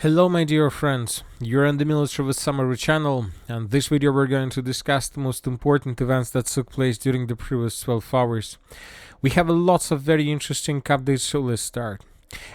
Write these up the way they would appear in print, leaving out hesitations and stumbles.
Hello my dear friends, you're in the Military with Summary channel, and this video we're going to discuss the most important events that took place during the previous 12 hours. We have lots of very interesting updates, so let's start.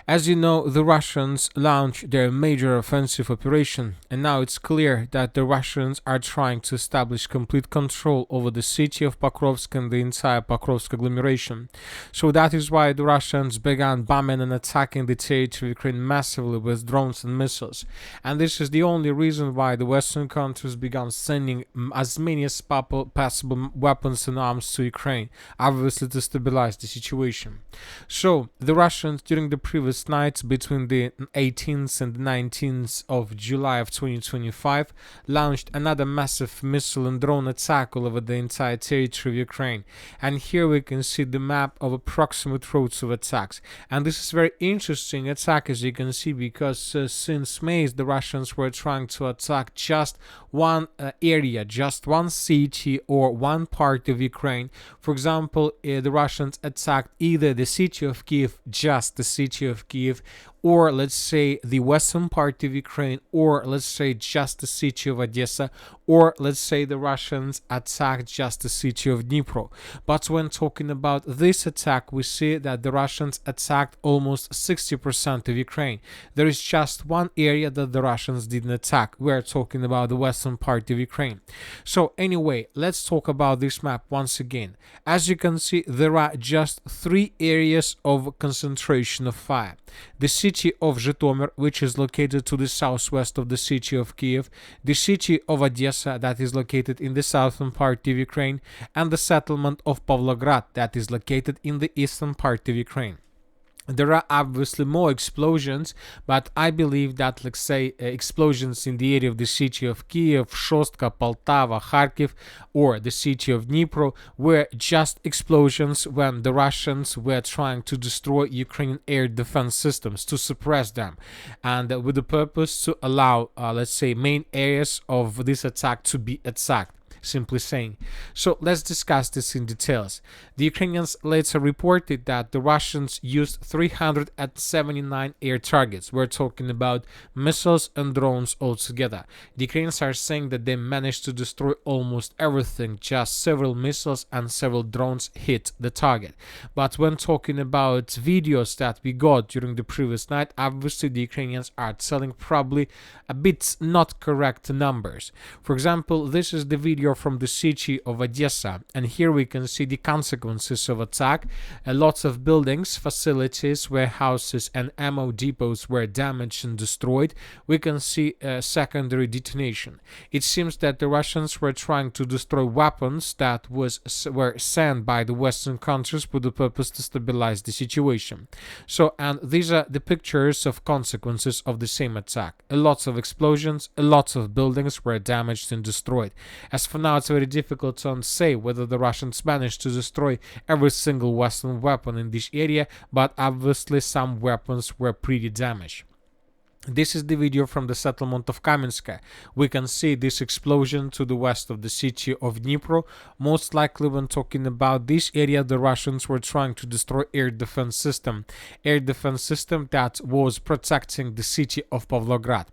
As you know, the Russians launched their major offensive operation, and now it's clear that the Russians are trying to establish complete control over the city of Pokrovsk and the entire Pokrovsk agglomeration. So that is why the Russians began bombing and attacking the territory of Ukraine massively with drones and missiles. And this is the only reason why the Western countries began sending as many as possible weapons and arms to Ukraine, obviously to stabilize the situation. So the Russians, during the previous nights between the 18th and 19th of July of 2025, launched another massive missile and drone attack all over the entire territory of Ukraine. And here we can see the map of approximate routes of attacks. And this is very interesting attack, as you can see, because since May the Russians were trying to attack just one area, just one city or one part of Ukraine. For example, the Russians attacked either the city of Kiev, just the city of Kiev, or let's say the western part of Ukraine, or let's say just the city of Odessa, or let's say the Russians attacked just the city of Dnipro. But when talking about this attack, we see that the Russians attacked almost 60% of Ukraine. There is just one area that the Russians didn't attack. We're talking about the western part of Ukraine. So anyway, let's talk about this map once again. As you can see, there are just three areas of concentration of fire. The city of Zhytomyr, which is located to the southwest of the city of Kiev, the city of Odessa, that is located in the southern part of Ukraine, and the settlement of Pavlograd, that is located in the eastern part of Ukraine. There are obviously more explosions, but I believe that, let's say, explosions in the area of the city of Kiev, Shostka, Poltava, Kharkiv, or the city of Dnipro were just explosions when the Russians were trying to destroy Ukrainian air defense systems, to suppress them, and with the purpose to allow, let's say, main areas of this attack to be attacked. Simply saying. So let's discuss this in details. The Ukrainians later reported that the Russians used 379 air targets. We're talking about missiles and drones altogether. The Ukrainians are saying that they managed to destroy almost everything, just several missiles and several drones hit the target. But when talking about videos that we got during the previous night, obviously the Ukrainians are telling probably a bit not correct numbers. For example, this is the video from the city of Odessa, and here we can see the consequences of attack. Lots of buildings, facilities, warehouses, and ammo depots were damaged and destroyed. We can see a secondary detonation. It seems that the Russians were trying to destroy weapons that were sent by the Western countries with the purpose to stabilize the situation. So, and these are the pictures of consequences of the same attack. Lots of explosions, lots of buildings were damaged and destroyed. As for now, it's very difficult to say whether the Russians managed to destroy every single Western weapon in this area, but obviously some weapons were pretty damaged. This is the video from the settlement of Kamenska. We can see this explosion to the west of the city of Dnipro. Most likely when talking about this area, the Russians were trying to destroy air defense system that was protecting the city of Pavlograd.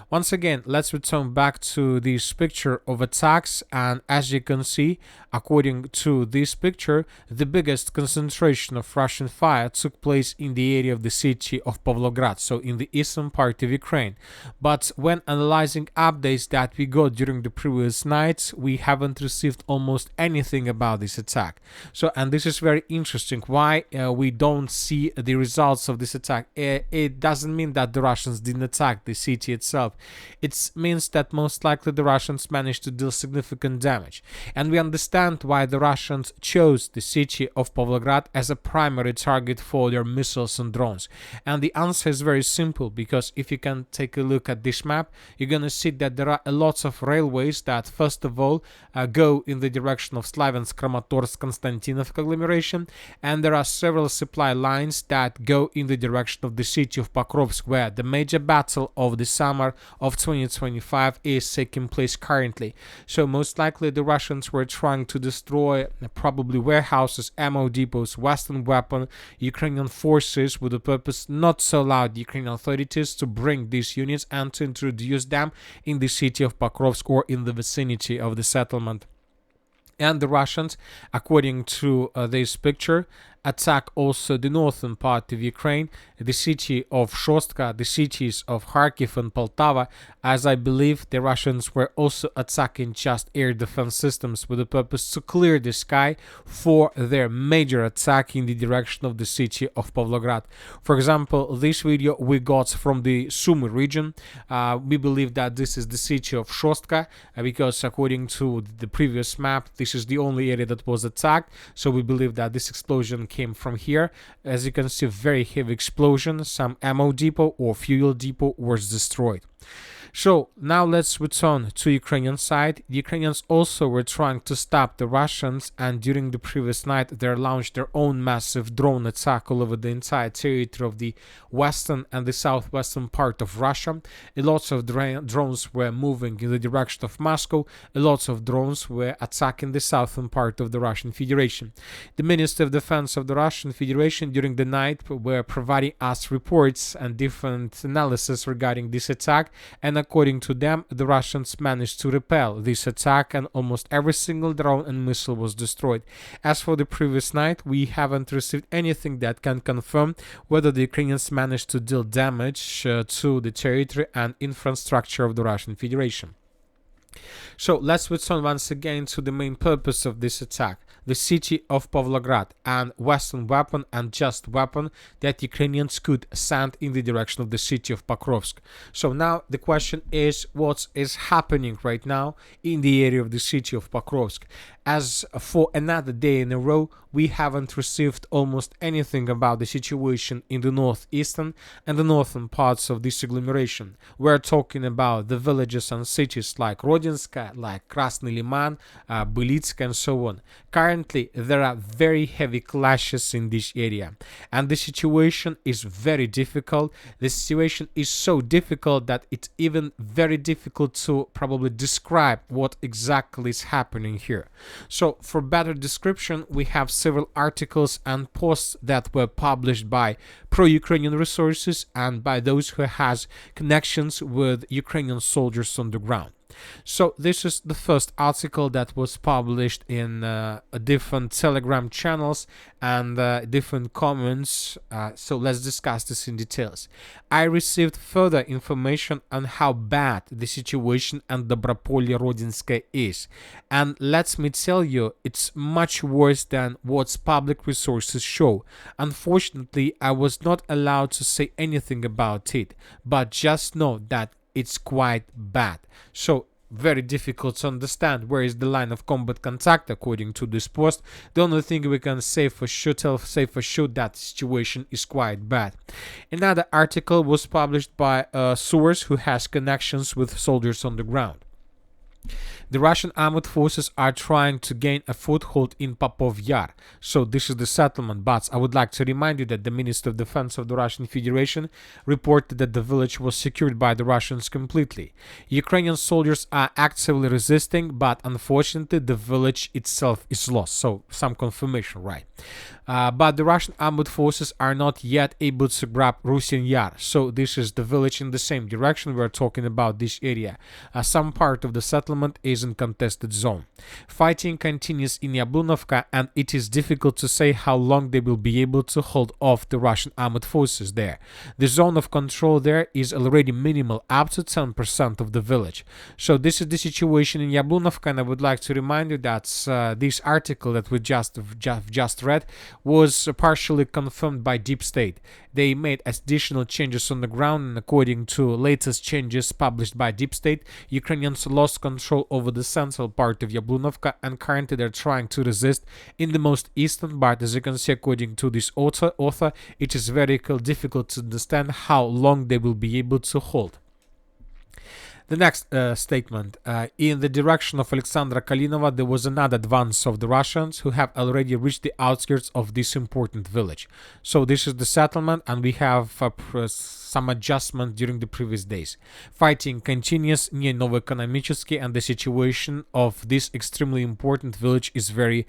Once again, let's return back to this picture of attacks, and as you can see, according to this picture, the biggest concentration of Russian fire took place in the area of the city of Pavlograd, so in the eastern part of Ukraine. But when analyzing updates that we got during the previous nights, we haven't received almost anything about this attack. So, and this is very interesting. Why we don't see the results of this attack? It doesn't mean that the Russians didn't attack the city itself. It means that most likely the Russians managed to deal significant damage. And we understand why the Russians chose the city of Pavlograd as a primary target for their missiles and drones. And the answer is very simple, because if you can take a look at this map, you're going to see that there are lots of railways that first of all go in the direction of Slaviansk, Kramatorsk, Konstantinovka agglomeration, and there are several supply lines that go in the direction of the city of Pokrovsk, where the major battle of the summer of 2025 is taking place currently. So most likely the Russians were trying to destroy probably warehouses, ammo depots, Western weapon, Ukrainian forces, with the purpose not to allow the Ukrainian authorities to bring these units and to introduce them in the city of Pokrovsk or in the vicinity of the settlement. And the Russians, according to this picture, attack also the northern part of Ukraine, the city of Shostka, the cities of Kharkiv and Poltava, as I believe the Russians were also attacking just air defense systems with the purpose to clear the sky for their major attack in the direction of the city of Pavlograd. For example, this video we got from the Sumy region. We believe that this is the city of Shostka because according to the previous map, this is the only area that was attacked. So we believe that this explosion came from here. As you can see, very heavy explosion. Some ammo depot or fuel depot was destroyed. So now let's return to Ukrainian side. The Ukrainians also were trying to stop the Russians, and during the previous night they launched their own massive drone attack all over the entire territory of the western and the southwestern part of Russia. Lots of drones were moving in the direction of Moscow. Lots of drones were attacking the southern part of the Russian Federation. The Minister of Defense of the Russian Federation during the night were providing us reports and different analysis regarding this attack, and according to them, the Russians managed to repel this attack and almost every single drone and missile was destroyed. As for the previous night, we haven't received anything that can confirm whether the Ukrainians managed to deal damage to the territory and infrastructure of the Russian Federation. So let's return once again to the main purpose of this attack, the city of Pavlograd, and Western weapon and just weapon that Ukrainians could send in the direction of the city of Pokrovsk. So now the question is, what is happening right now in the area of the city of Pokrovsk? As for another day in a row, we haven't received almost anything about the situation in the northeastern and the northern parts of this agglomeration. We're talking about the villages and cities like Rodinska, like Krasny Liman, Belitsk, and so on. Currently, there are very heavy clashes in this area, and the situation is very difficult. The situation is so difficult that it's even very difficult to probably describe what exactly is happening here. So for better description, we have several articles and posts that were published by pro-Ukrainian resources and by those who has connections with Ukrainian soldiers on the ground. So this is the first article that was published in different Telegram channels and different comments. So let's discuss this in details. I received further information on how bad the situation in Dobropolye Rodinske is. And let me tell you, it's much worse than what public resources show. Unfortunately, I was not allowed to say anything about it, but just know that it's quite bad. So very difficult to understand where is the line of combat contact according to this post. The only thing we can say for sure that the situation is quite bad. Another article was published by a source who has connections with soldiers on the ground. The Russian armed forces are trying to gain a foothold in Popov Yar. So this is the settlement, but I would like to remind you that the Minister of Defense of the Russian Federation reported that the village was secured by the Russians completely. Ukrainian soldiers are actively resisting, but unfortunately the village itself is lost. So some confirmation, right? But the Russian armed forces are not yet able to grab Rusin Yar. So this is the village in the same direction. We're talking about this area. Some part of the settlement is in contested zone. Fighting continues in Yablunovka, and it is difficult to say how long they will be able to hold off the Russian armed forces there. The zone of control there is already minimal, up to 10% of the village. So this is the situation in Yablunovka, and I would like to remind you that this article that we just read was partially confirmed by Deep State. They made additional changes on the ground, and according to latest changes published by Deep State, Ukrainians lost control over the central part of Yablunovka, and currently they're trying to resist in the most eastern part. As you can see, according to this author, it is very difficult to understand how long they will be able to hold. The next statement, in the direction of Alexandra Kalinova, there was another advance of the Russians who have already reached the outskirts of this important village. So this is the settlement, and we have some adjustment during the previous days. Fighting continues near Novoekonomichesky, and the situation of this extremely important village is very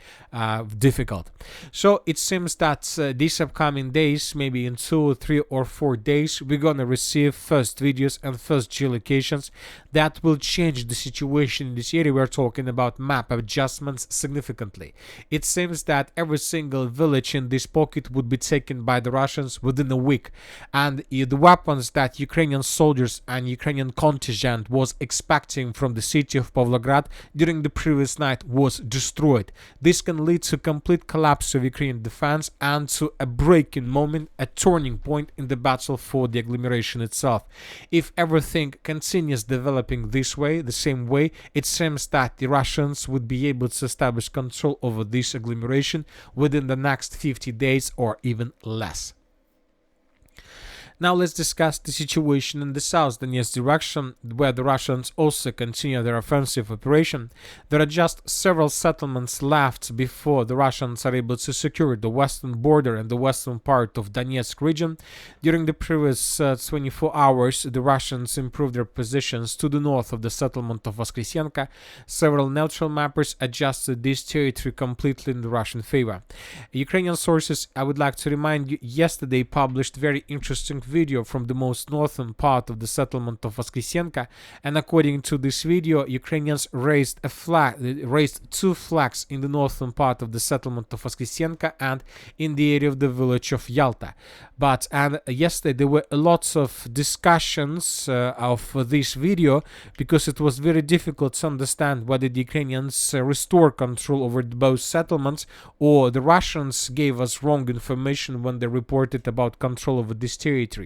difficult. So it seems that these upcoming days, maybe in 2, 3, or 4 days, we're gonna receive first videos and first geolocations that will change the situation in this area. We're talking about map adjustments significantly. It seems that every single village in this pocket would be taken by the Russians within a week, and the weapons that Ukrainian soldiers and Ukrainian contingent was expecting from the city of Pavlograd during the previous night was destroyed. This can lead to complete collapse of Ukrainian defense and to a breaking moment, a turning point in the battle for the agglomeration itself. If everything continues developing this way, the same way, it seems that the Russians would be able to establish control over this agglomeration within the next 50 days or even less. Now let's discuss the situation in the South Donetsk direction, where the Russians also continue their offensive operation. There are just several settlements left before the Russians are able to secure the western border and the western part of Donetsk region. During the previous 24 hours, the Russians improved their positions to the north of the settlement of Voskresenka. Several neutral mappers adjusted this territory completely in the Russian favor. Ukrainian sources, I would like to remind you, yesterday published very interesting video from the most northern part of the settlement of Voskresenka, and according to this video, Ukrainians raised two flags in the northern part of the settlement of Voskresenka and in the area of the village of Yalta. But yesterday there were lots of discussions of this video, because it was very difficult to understand whether the Ukrainians restore control over both settlements or the Russians gave us wrong information when they reported about control over these territories.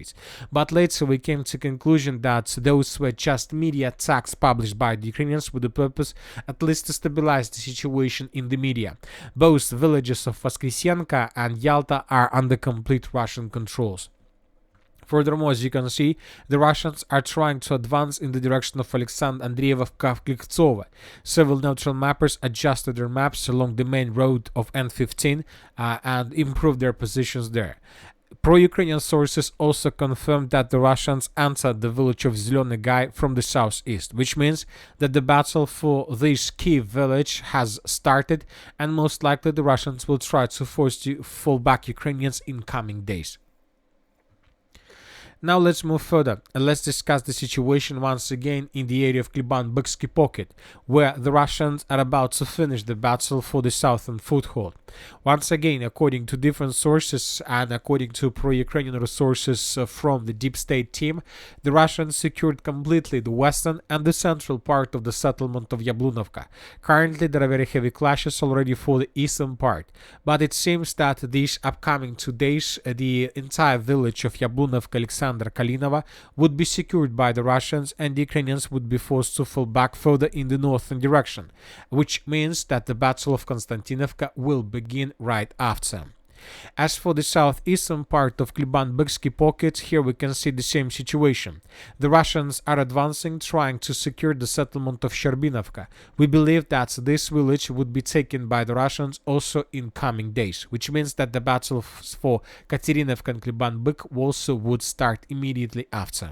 But later we came to the conclusion that those were just media attacks published by the Ukrainians with the purpose at least to stabilize the situation in the media. Both villages of Voskresenka and Yalta are under complete Russian controls. Furthermore, as you can see, the Russians are trying to advance in the direction of Alexander Andreevka-Klivtsova. Several neutral mappers adjusted their maps along the main road of N15 and improved their positions there. Pro-Ukrainian sources also confirmed that the Russians entered the village of Zelyony Gai from the southeast, which means that the battle for this key village has started, and most likely the Russians will try to force to fall back Ukrainians in coming days. Now let's move further and let's discuss the situation once again in the area of Kliban-Byksky pocket, where the Russians are about to finish the battle for the southern foothold. Once again, according to different sources and according to pro-Ukrainian resources from the deep state team, the Russians secured completely the western and the central part of the settlement of Yablunovka. Currently, there are very heavy clashes already for the eastern part, but it seems that these upcoming 2 days, the entire village of Yablunovka, Alexander Kalinova, would be secured by the Russians, and the Ukrainians would be forced to fall back further in the northern direction, which means that the Battle of Konstantinovka will begin right after. As for the southeastern part of Kliban-Byksky pocket, here we can see the same situation. The Russians are advancing, trying to secure the settlement of Sherbinovka. We believe that this village would be taken by the Russians also in coming days, which means that the battle for Katerinovka and Kliban-Byk also would start immediately after.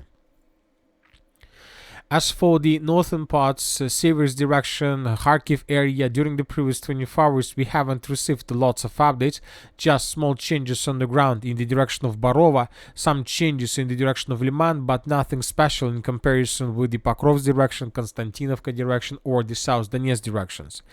As for the northern parts, Seversk direction, Kharkiv area, during the previous 24 hours we haven't received lots of updates, just small changes on the ground in the direction of Barova, some changes in the direction of Liman, but nothing special in comparison with the Pokrovsk direction, Konstantinovka direction, or the South Donetsk directions.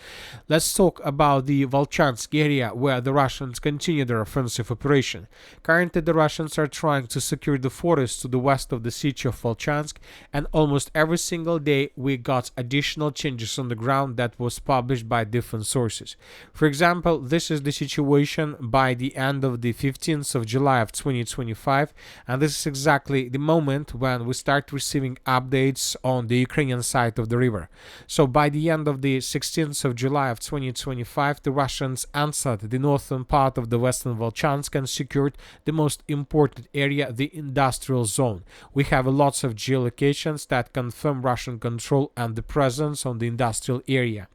Let's talk about the Volchansk area, where the Russians continue their offensive operation. Currently the Russians are trying to secure the forest to the west of the city of Volchansk, and almost every single day we got additional changes on the ground that was published by different sources. For example, this is the situation by the end of the 15th of July of 2025, and this is exactly the moment when we start receiving updates on the Ukrainian side of the river. So by the end of the 16th of July of 2025, the Russians answered the northern part of the western Volchansk and secured the most important area, the industrial zone. We have lots of geolocations that confirm confirm Russian control and the presence on the industrial area.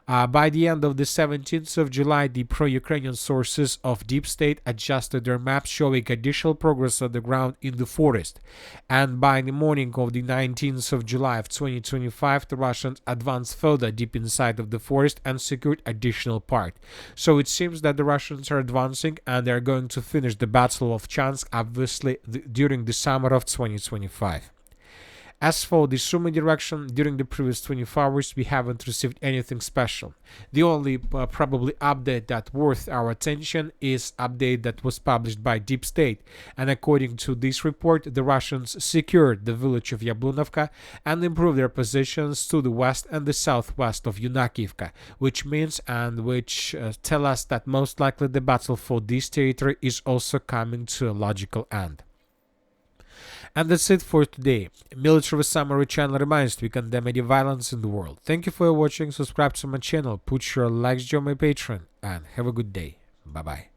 By the end of the 17th of July, the pro-Ukrainian sources of Deep State adjusted their maps, showing additional progress on the ground in the forest. And by the morning of the 19th of July of 2025, the Russians advanced further deep inside of the forest and secured additional part. So it seems that the Russians are advancing and they're going to finish the Battle of Volchansk, obviously, during the summer of 2025. As for the Sumy direction, during the previous 24 hours, we haven't received anything special. The only probably update that worth our attention is update that was published by Deep State. And according to this report, the Russians secured the village of Yablunovka and improved their positions to the west and the southwest of Yunakivka, which means and which tell us that most likely the battle for this territory is also coming to a logical end. And that's it for today. Military Summary channel reminds we condemn any violence in the world. Thank you for watching, subscribe to my channel, put your likes, join my Patreon, and have a good day. Bye bye.